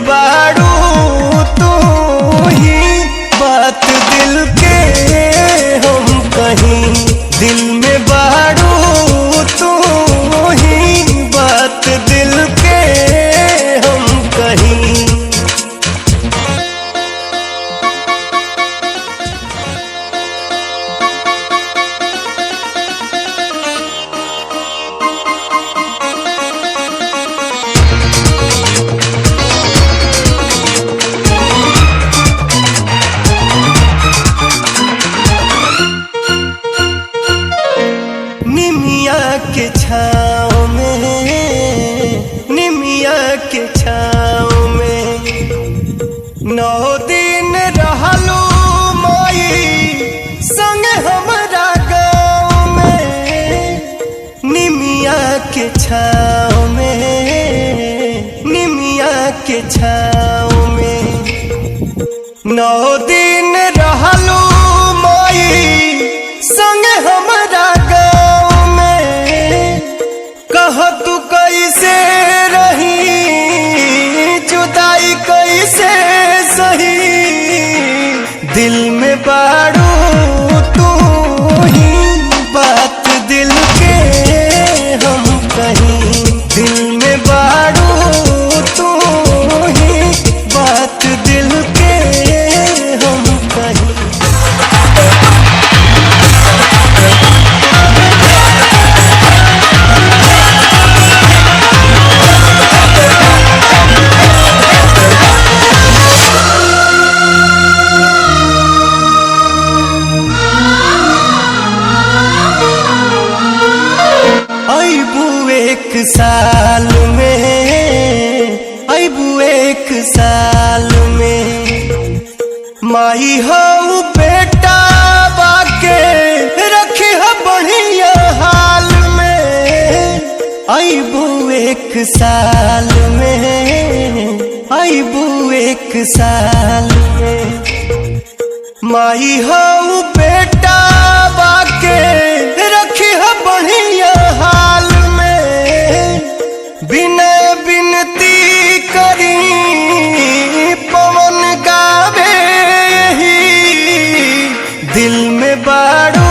बाड़ू तू ही बात दिल के हम कहीं, दिल में बाड़ू तू ही बात दिल के हम कहीं। निमिया के छाँव में, निमिया के छाँव में 9 दिन रहलू माई संग हमरा गाँव में। निमिया के छाँव में, निमिया के छाँव में 9 दिन रहलू माई संग हमरा गाँव में। कह तू कैसे रही जुदाई कैसे सही, दिल में बाड़ू तू ही बात दिल के हम कहीं, दिल में बाड़ू तू ही बात दिल के हम कहीं। अबू एक साल में, अबू एक साल में माई हो बेटा बाके रखी है बढ़िया हाल में। अबू एक साल में, अबू एक साल में माई हो बेटा बाके रखी है बढ़िया हाल में। बिनय बिनती करी पवन गावे यही, दिल में बाड़ू